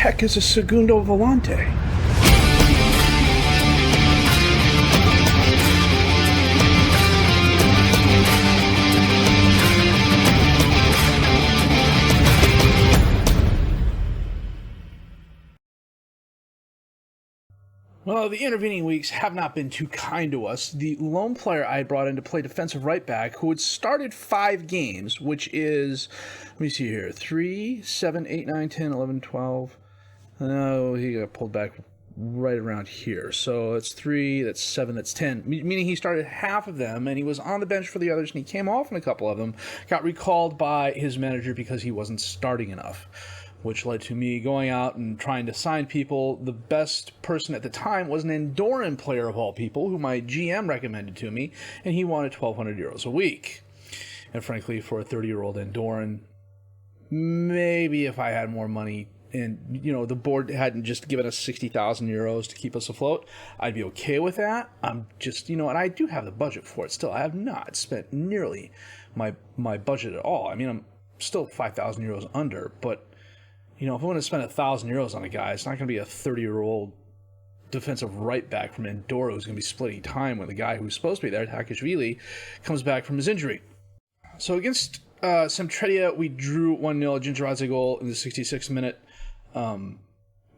heck is a segundo volante? Well, the intervening weeks have not been too kind to us. The lone player I brought in to play defensive right back, who had started 5 games, which is, let me see here, 3, 7, 8, 9, 10, 11, 12. No, he got pulled back right around here. So that's 3, that's 7, that's 10. Meaning he started half of them, and he was on the bench for the others, and he came off in a couple of them. Got recalled by his manager because he wasn't starting enough, which led to me going out and trying to sign people. The best person at the time was an Andorran player of all people, who my GM recommended to me, and he wanted €1,200 a week. And frankly, for a 30-year-old Andorran, maybe if I had more money and, you know, the board hadn't just given us €60,000 to keep us afloat, I'd be okay with that. I'm just, you know, and I do have the budget for it still. I have not spent nearly my budget at all. I mean, I'm still €5,000 under, but you know, if I want to spend €1,000 on a guy, it's not going to be a 30-year-old defensive right back from Andorra who's going to be splitting time with the guy who's supposed to be there, Takashvili, comes back from his injury. So against Semtredia, we drew 1-0, Gingeradze goal in the 66th minute.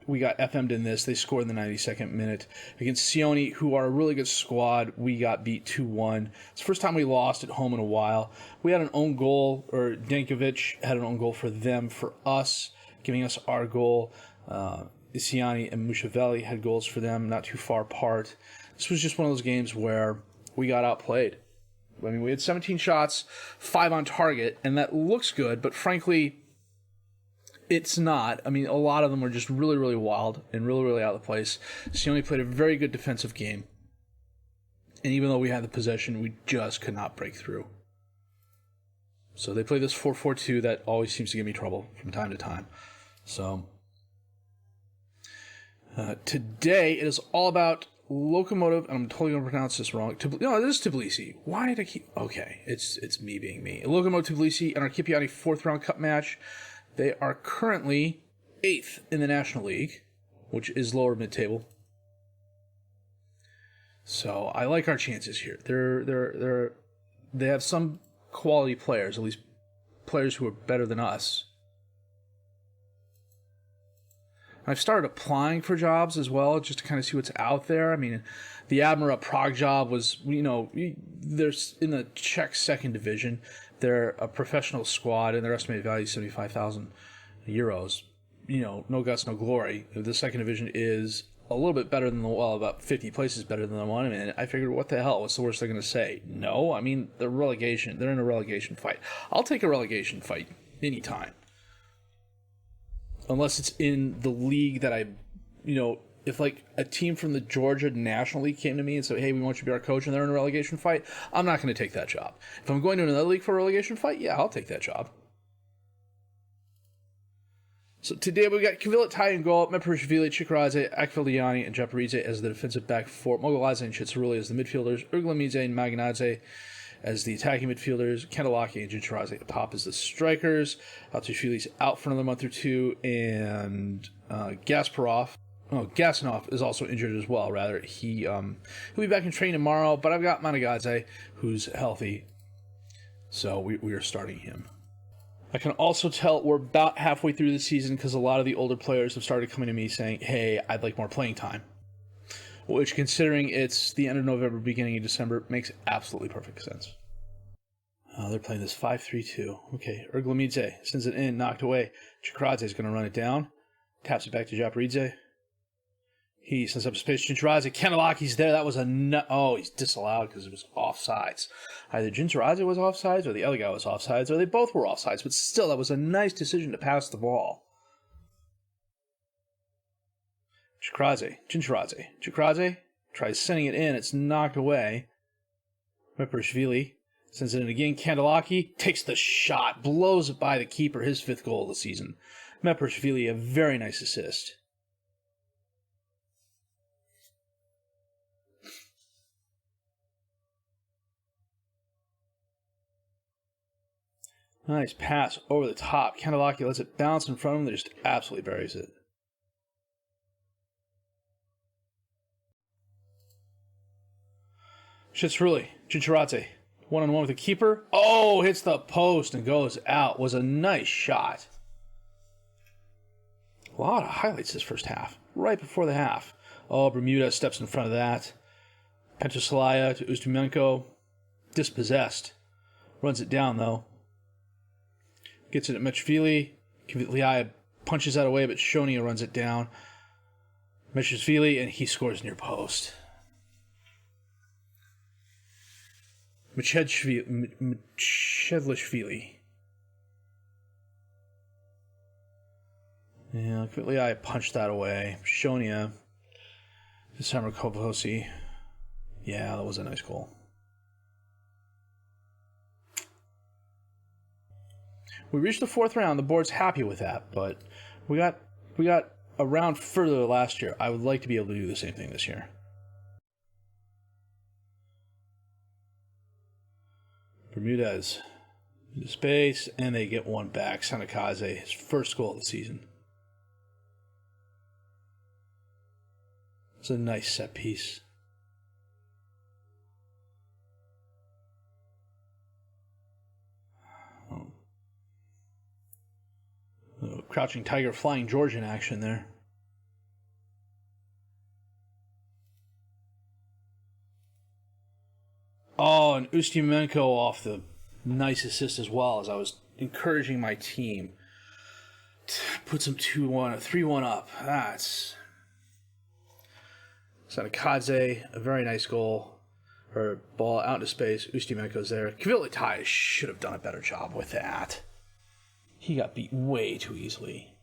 We got FM'd in this. They scored in the 92nd minute. Against Sioni, who are a really good squad, we got beat 2-1. It's the first time we lost at home in a while. We had an own goal, or Dankovic had an own goal for them, for us, giving us our goal. Isiani and Mushavelli had goals for them, not too far apart. This was just one of those games where we got outplayed. I mean, we had 17 shots, 5 on target, and that looks good, but frankly, it's not. I mean, a lot of them were just really, really wild and really, really out of place. Sioni played a very good defensive game, and even though we had the possession, we just could not break through. So they play this 4-4-2 that always seems to give me trouble from time to time. So today it is all about Lokomotiv, and I'm totally going to pronounce this wrong. No, this is Tbilisi. Why did I keep... Okay, it's me being me. Lokomotiv Tbilisi and our Kipani 4th round cup match. They are currently 8th in the National League, which is lower mid-table. So I like our chances here. They have some quality players, at least players who are better than us. I've started applying for jobs as well, just to kind of see what's out there. I mean, the Admira Prague job was, you know, they're in the Czech 2nd division. They're a professional squad, and their estimated value is €75,000. You know, no guts, no glory. The 2nd division is a little bit better than about 50 places better than the one. And I figured, what the hell? What's the worst they're going to say? No, I mean, they're in a relegation fight. I'll take a relegation fight anytime. Unless it's in the league that I, you know, if like a team from the Georgia National League came to me and said, hey, we want you to be our coach, and they're in a relegation fight, I'm not going to take that job. If I'm going to another league for a relegation fight, yeah, I'll take that job. So today we got Kvilit in goal, Meprishvili, Chikradze, Akviliani, and Japaridze as the defensive back four, Mogoladze and Chitsaruli as the midfielders, Urglamidze and Magnadze as the attacking midfielders, Kandelaki and Gincheradze at top as the strikers. Altishvili's out for another month or two, and Gasanov is also injured as well, rather. He'll be back in training tomorrow, but I've got Managadze, who's healthy, so we are starting him. I can also tell we're about halfway through the season because a lot of the older players have started coming to me saying, hey, I'd like more playing time. Which, considering it's the end of November, beginning of December, makes absolutely perfect sense. They're playing this 5-3-2. Okay, Urglamidze sends it in, knocked away. Chikradze is going to run it down. Taps it back to Japaridze. He sends up space to Gincheradze. Kanelaki's there. That was he's disallowed because it was offsides. Either Gincheradze was offsides or the other guy was offsides, or they both were offsides. But still, that was a nice decision to pass the ball. Gincheradze tries sending it in. It's knocked away. Meprishvili sends it in again. Kandelaki takes the shot, blows it by the keeper, his 5th goal of the season. Meprishvili, a very nice assist. Nice pass over the top. Kandelaki lets it bounce in front of him. They just absolutely buries it. Shitsruli, Chicharate, one-on-one with the keeper. Oh, hits the post and goes out. Was a nice shot. A lot of highlights this first half. Right before the half. Oh, Bermuda steps in front of that. Pentosalaya to Ustimenko. Dispossessed. Runs it down, though. Gets it at Mechvili. Kvitliaya punches that away, but Shonia runs it down. Mechvili, and he scores near post. Mechedlishvili. Yeah, Kvitliaya punched that away. Shonia. December Kovosi. Yeah, that was a nice goal. We reached the fourth round. The board's happy with that, but we got a round further last year. I would like to be able to do the same thing this year. Bermudez into space, and they get one back. Sanakaze, his first goal of the season. It's a nice set piece. Crouching Tiger, Flying Georgian action there. Oh, and Ustimenko off the nice assist as well, as I was encouraging my team. Puts them 2-1, 3-1 up. That's Sanakaze, a very nice goal. Or ball out into space. Ustimenko's there. Kvitliaya should have done a better job with that. He got beat way too easily.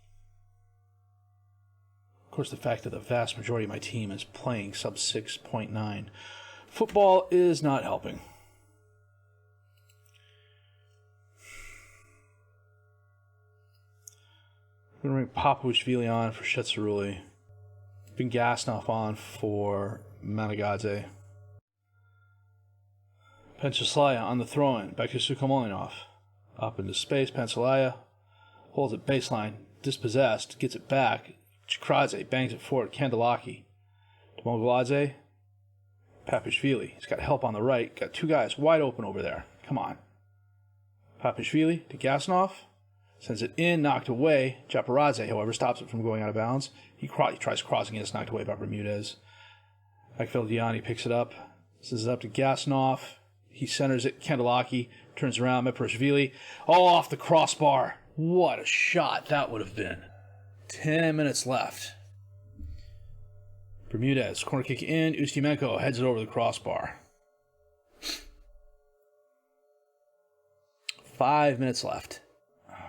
Of course, the fact that the vast majority of my team is playing sub 6.9. Football is not helping. I'm going to bring Papuishvili on for Shetsaruli. Bring Gasnoff on for Managadze. Penchaslaya on the throw-in. Back to Sukamolinov. Up into space. Pensalaya holds it baseline. Dispossessed. Gets it back. Chikradze bangs it forward. Kandelaki. Mogoladze. Papishvili. He's got help on the right. Got two guys wide open over there. Come on. Papishvili to Gasnoff. Sends it in, knocked away. Japaradze, however, stops it from going out of bounds. He tries crossing it. It's knocked away by Bermudez. Akfeldiani picks it up. Sends it up to Gasnoff. He centers it. Kandelaki turns around. Meprashvili. All off the crossbar. What a shot that would have been. 10 minutes left. Bermudez, corner kick in. Ustimenko heads it over the crossbar. 5 minutes left.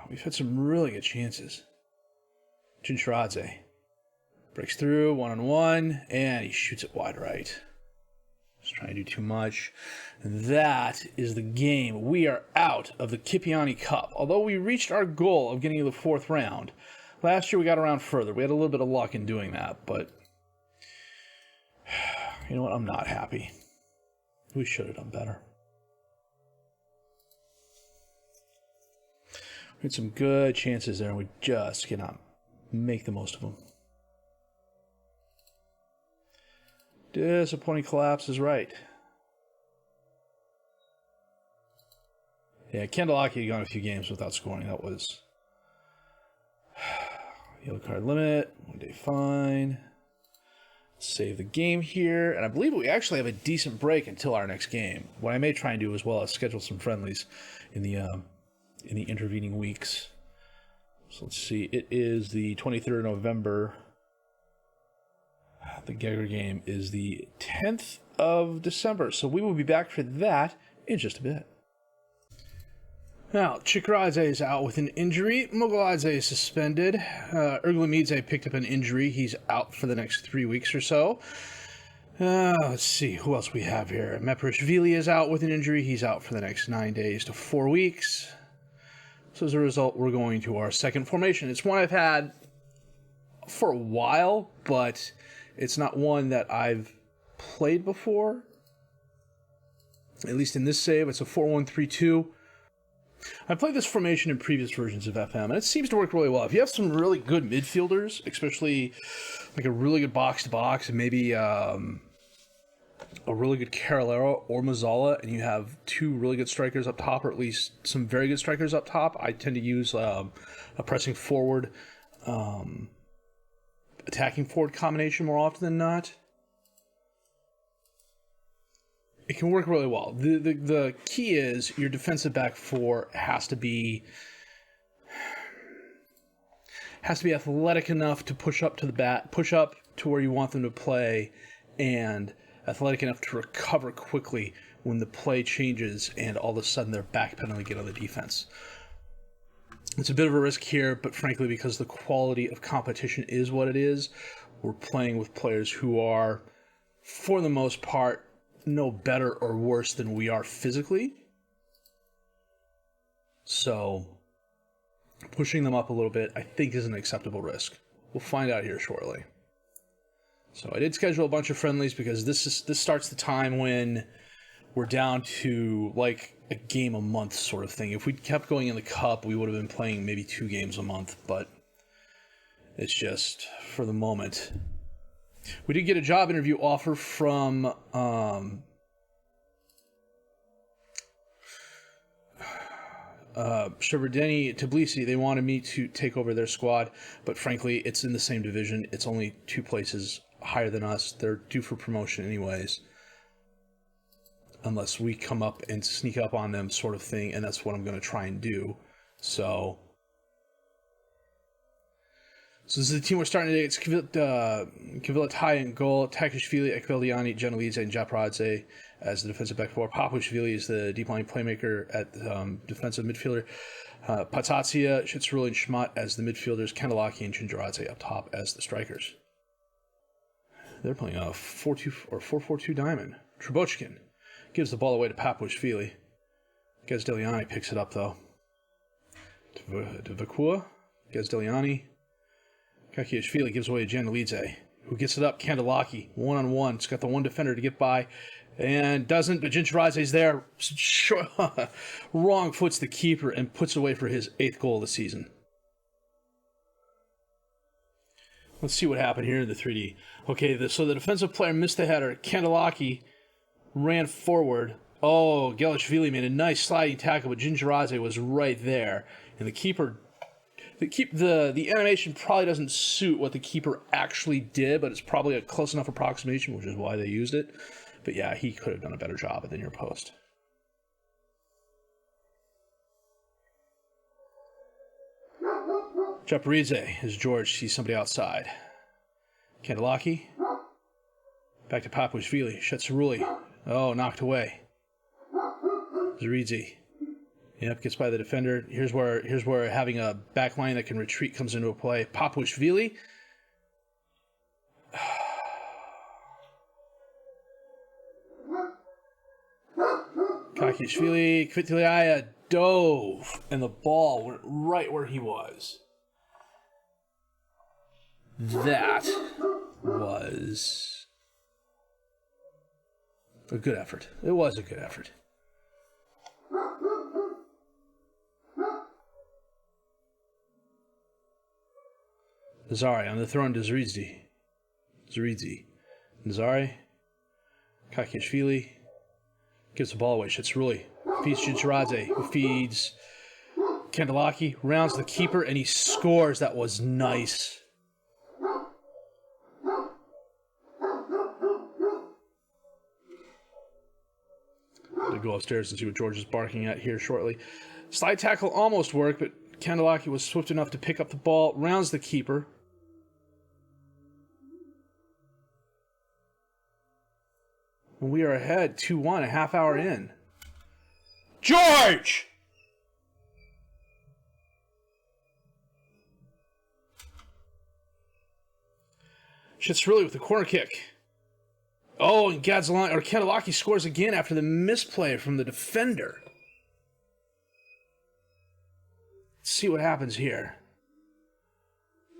We've had some really good chances. Chincharadze breaks through, one-on-one, and he shoots it wide right. Just trying to do too much. And that is the game. We are out of the Kipani Cup. Although we reached our goal of getting to the fourth round, last year we got around further. We had a little bit of luck in doing that, but you know what? I'm not happy. We should have done better. We had some good chances there, and we just cannot make the most of them. Disappointing collapse is right. Yeah, Kandelaki had gone a few games without scoring. That was yellow card limit. 1 day fine. Save the game here. And I believe we actually have a decent break until our next game. What I may try and do as well is schedule some friendlies in the intervening weeks. So let's see. It is the 23rd of November. The Geiger game is the 10th of December. So we will be back for that in just a bit. Now, Chikradze is out with an injury. Mogoladze is suspended. Erglamidze picked up an injury. He's out for the next 3 weeks or so. Let's see who else we have here. Meprashvili is out with an injury. He's out for the next 9 days to 4 weeks. So as a result, we're going to our second formation. It's one I've had for a while, but it's not one that I've played before. At least in this save, it's a 4-1-3-2. I've played this formation in previous versions of FM, and it seems to work really well. If you have some really good midfielders, especially like a really good box-to-box, and maybe a really good Carolero or Mazzala, and you have two really good strikers up top, or at least some very good strikers up top, I tend to use a pressing forward, attacking forward combination more often than not. It can work really well. The key is your defensive back four has to be athletic enough to push up to where you want them to play, and athletic enough to recover quickly when the play changes and all of a sudden they're backpedaling again on the defense. It's a bit of a risk here, but frankly, because the quality of competition is what it is, we're playing with players who are, for the most part, no better or worse than we are physically. So pushing them up a little bit, I think, is an acceptable risk. We'll find out here shortly. So I did schedule a bunch of friendlies because this starts the time when we're down to like a game a month sort of thing. If we kept going in the Cup, we would have been playing maybe 2 games a month, but it's just for the moment. We did get a job interview offer from Shevardini Tbilisi. They wanted me to take over their squad, but frankly, it's in the same division. It's only 2 places higher than us. They're due for promotion anyways, unless we come up and sneak up on them sort of thing, and that's what I'm going to try and do. So this is the team we're starting today. It's Kvilatai in goal, Takashvili, Ekveliani, Genelidze, and Japradze as the defensive back four. Papushvili is the deep line playmaker at defensive midfielder. Patatsia, Shitsruli, and Schmatt as the midfielders. Kandelaki and Jinjaradze up top as the strikers. They're playing a 4-2 or 4-4-2 diamond. Trebochkin gives the ball away to Papushvili. Gazdeliani picks it up, though. To Vakua. Gazdeliani. Kakiashvili gives away to Janelidze, who gets it up. Kandelaki, one-on-one. It's got the one defender to get by, and doesn't, but Jincharadze's there. Wrong foots the keeper and puts away for his 8th goal of the season. Let's see what happened here in the 3D. Okay, so the defensive player missed the header. Kandelaki ran forward. Oh, Gelishvili made a nice sliding tackle, but Jincharadze was right there. And the keeper... The animation probably doesn't suit what the keeper actually did, but it's probably a close enough approximation, which is why they used it. But yeah, he could have done a better job than your post. Japridze, as George sees somebody outside. Kandelaki. Back to Papushvili. Shetsaruli. Oh, knocked away. Zaridze. Yep, gets by the defender. Here's where having a back line that can retreat comes into play. Papushvili. Kakishvili. Kvitiliaya dove, and the ball went right where he was. That was a good effort. It was a good effort. Nazari on the throw to Zaridze. Nazari. Kakishvili. Gives the ball away. Shitsruli. Feeds Jincharadze, who feeds Kandelaki. Rounds the keeper, and he scores. That was nice. I'm going to go upstairs and see what George is barking at here shortly. Slide tackle almost worked, but Kandelaki was swift enough to pick up the ball. Rounds the keeper. We are ahead 2-1, a half hour in. George! Shitsruli with the corner kick. Oh, and Kandelaki scores again after the misplay from the defender. Let's see what happens here.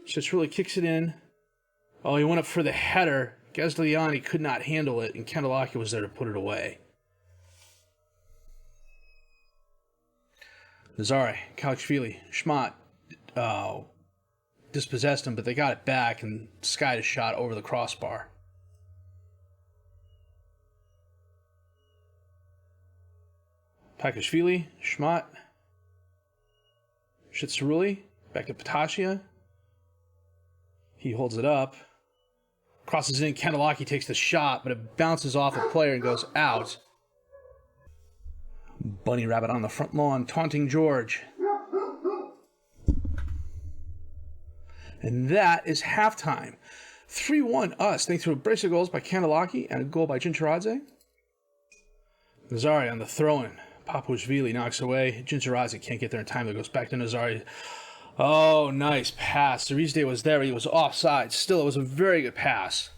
Shitsruli kicks it in. Oh, he went up for the header. Gazdeliani could not handle it, and Kandelaki was there to put it away. Nazari, Kalachvili, Schmatt dispossessed him, but they got it back and skied a shot over the crossbar. Takashvili, Schmott. Shitsaruli, back to Patasia. He holds it up. Crosses in, Kandelaki takes the shot, but it bounces off a player and goes out. Bunny Rabbit on the front lawn, taunting George. And that is halftime. 3-1 us, thanks to a brace of goals by Kandelaki and a goal by Jincharadze. Nazari on the throw-in. Papuashvili knocks away. Jincharadze can't get there in time. It goes back to Nazari. Oh, nice pass. Cerizde was there. He was offside. Still, it was a very good pass.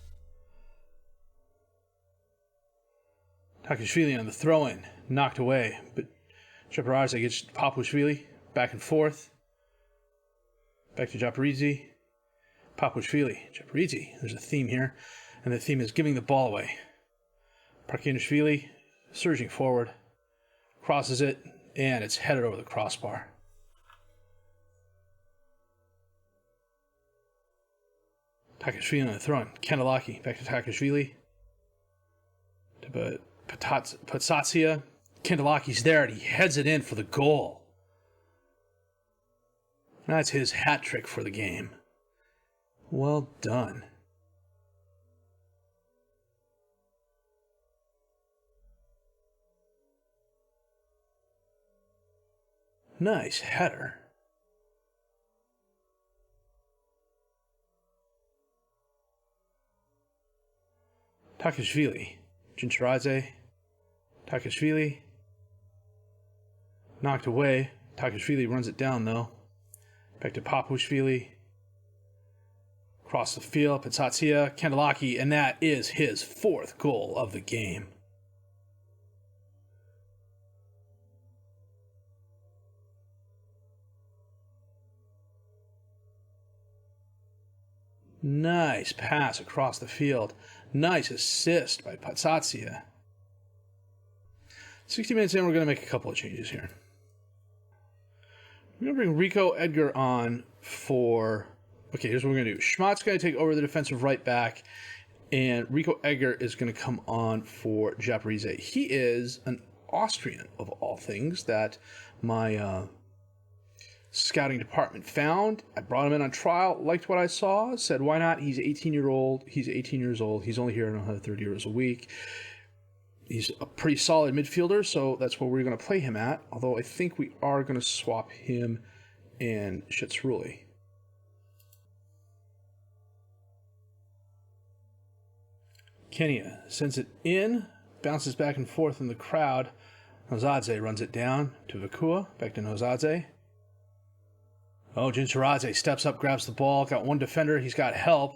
Takashvili on the throw-in. Knocked away. But Jincharadze gets Papuashvili back and forth. Back to Japaridze. Papuashvili. Japaridze. There's a theme here. And the theme is giving the ball away. Parkinishvili surging forward. Crosses it. And it's headed over the crossbar. Takashvili on the throw-in. Kandelaki back to Takashvili. To Patsatsia. Kandelaki's there and he heads it in for the goal. That's his hat trick for the game. Well done. Nice header. Takashvili. Jincharadze. Takashvili. Knocked away. Takashvili runs it down though. Back to Papuashvili. Across the field. Patsatsia. Kandelaki. And that is his fourth goal of the game. Nice pass across the field. Nice assist by Patsatsia. 60 minutes in, we're going to make a couple of changes here. We're going to bring Rico Edgar on for... Okay, here's what we're going to do. Schmott's going to take over the defensive right back, and Rico Edgar is going to come on for Japaridze. He is an Austrian, of all things, that my... scouting department found. I brought him in on trial, liked what I saw, said why not? He's 18 years old. He's only here another 30 euros a week. He's a pretty solid midfielder, so that's where we're going to play him at, although I think we are going to swap him and Shitsaruli. Kenya sends it in, bounces back and forth in the crowd. Nozadze runs it down to Vakua, back to Nozadze. Oh, Jincharadze steps up, grabs the ball, got one defender, he's got help,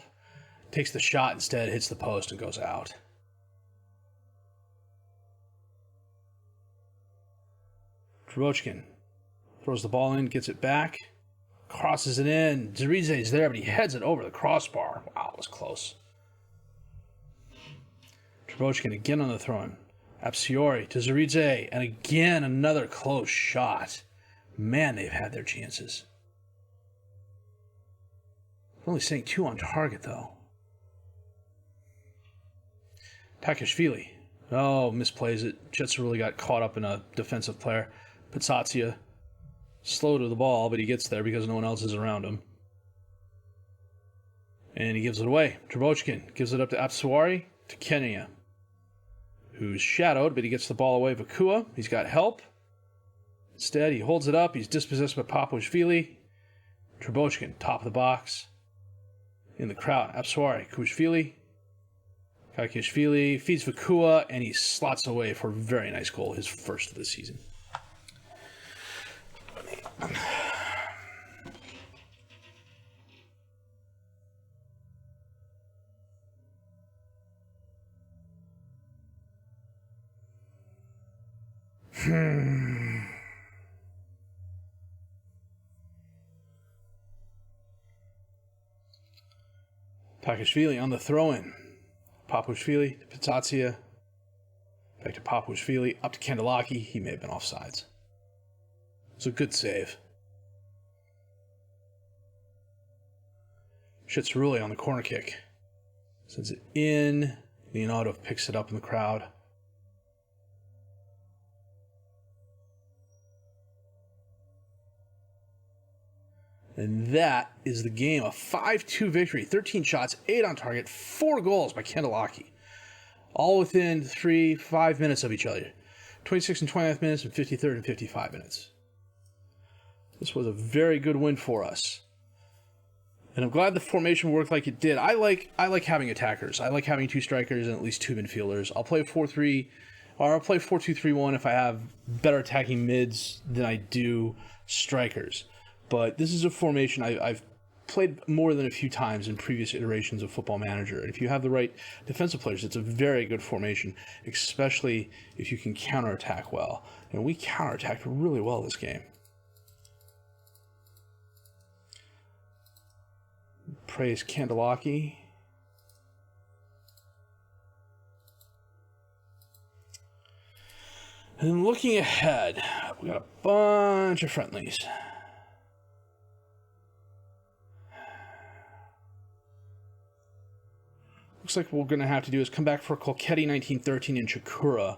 takes the shot instead, hits the post and goes out. Travochkin throws the ball in, gets it back, crosses it in. Zeridze's there, but he heads it over the crossbar. Wow, it was close. Travochkin again on the throw-in. Apsiori to Zeridze, and again another close shot. Man, they've had their chances. Only saying 2 on target, though. Takashvili. Oh, misplays it. Shitsaruli got caught up in a defensive player. Patsatsia. Slow to the ball, but he gets there because no one else is around him. And he gives it away. Travochkin gives it up to Apsuari, to Kenya, who's shadowed, but he gets the ball away. Vakua, he's got help. Instead, he holds it up. He's dispossessed by Papuashvili. Travochkin, top of the box. In the crowd, Apsuari, Kuishvili. Kakishvili feeds Vakua, and he slots away for a very nice goal, his first of the season. Takashvili on the throw-in. Papuashvili to Patsatsia. Back to Papuashvili. Up to Kandelaki. He may have been offsides. It's a good save. Shitsaruli on the corner kick. Sends it in. Leonardo picks it up in the crowd. And that is the game. A 5-2 victory. 13 shots, 8 on target, 4 goals by Kandelaki. All within 5 minutes of each other. 26 and 29th minutes and 53rd and 55 minutes. This was a very good win for us. And I'm glad the formation worked like it did. I like having attackers. I like having 2 strikers and at least 2 midfielders. I'll play 4-3, or I'll play 4-2-3-1 if I have better attacking mids than I do strikers. But this is a formation I've played more than a few times in previous iterations of Football Manager. And if you have the right defensive players, it's a very good formation, especially if you can counterattack well. And we counterattacked really well this game. Praise Kandelaki. And then looking ahead, we got a bunch of friendlies. Looks like what we're going to have to do is come back for Kolketi 1913 in Chikura,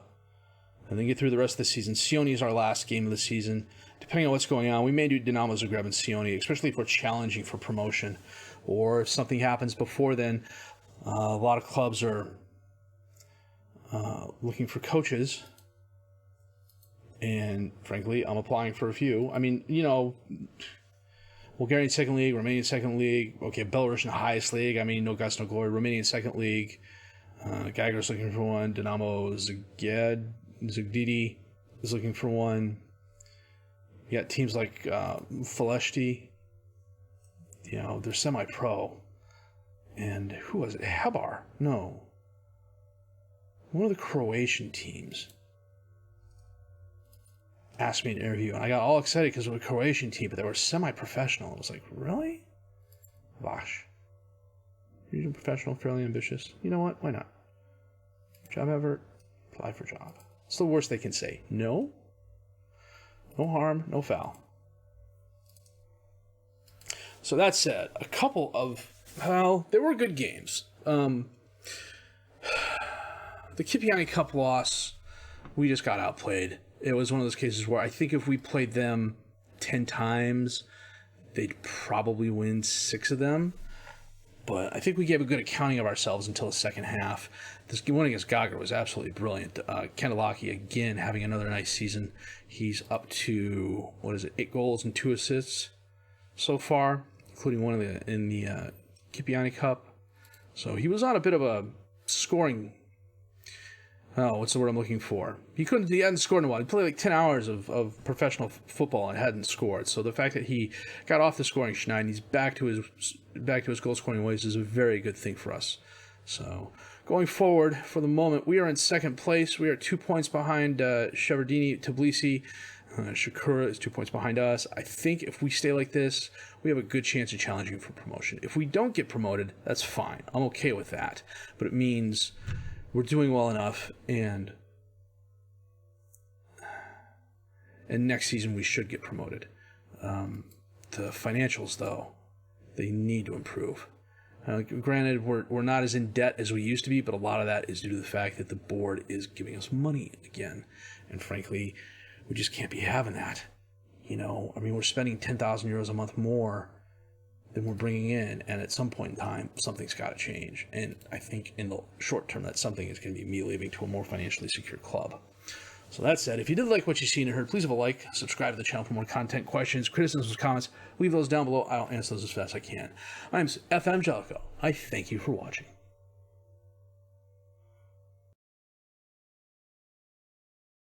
and then get through the rest of the season. Sioni is our last game of the season. Depending on what's going on, we may do Dinamo Zagreb and Sioni, especially if we're challenging for promotion. Or if something happens before then, a lot of clubs are looking for coaches. And frankly, I'm applying for a few. I mean, you know, Bulgarian second league, Romanian second league, okay, Belarusian highest league. I mean, no guts, no glory. Romanian second league. Geiger's looking for one. Dinamo Zagdidi is looking for one. You got teams like Faleshti. You know, they're semi-pro. And who was it? Hebar? No. One of the Croatian teams asked me to interview, and I got all excited because it was a Croatian team, but they were semi-professional. I was like, really? Vash. You're doing professional, fairly ambitious. You know what? Why not? Job effort, apply for job. It's the worst they can say. No? No harm, no foul. So that said, a couple of, well, they were good games. The Kipani Cup loss, we just got outplayed. It was one of those cases where I think if we played them 10 times, they'd probably win 6 of them. But I think we gave a good accounting of ourselves until the second half. This one against Gaga was absolutely brilliant. Kandelaki, again, having another nice season. He's up to, 8 goals and 2 assists so far, including one in the Kipani Cup. So he was on a bit of a scoring... what's the word I'm looking for? He hadn't scored in a while. He played like 10 hours of professional football and hadn't scored. So the fact that he got off the scoring schneid and he's back to his goal scoring ways is a very good thing for us. So going forward, for the moment, we are in second place. We are 2 points behind Shevardini Tbilisi. Shakura is 2 points behind us. I think if we stay like this, we have a good chance of challenging for promotion. If we don't get promoted, that's fine. I'm okay with that. But it means we're doing well enough, and next season we should get promoted. The financials, though, they need to improve. Granted, we're not as in debt as we used to be, but a lot of that is due to the fact that the board is giving us money again. And frankly, we just can't be having that. You know, I mean, we're spending 10,000 euros a month more than we're bringing in, and at some point in time, something's got to change. And I think in the short term, that something is going to be me leaving to a more financially secure club. So that said, if you did like what you've seen and heard, please have a like, subscribe to the channel for more content, questions, criticisms, comments. Leave those down below. I'll answer those as fast as I can. I'm FM Jellico. I thank you for watching.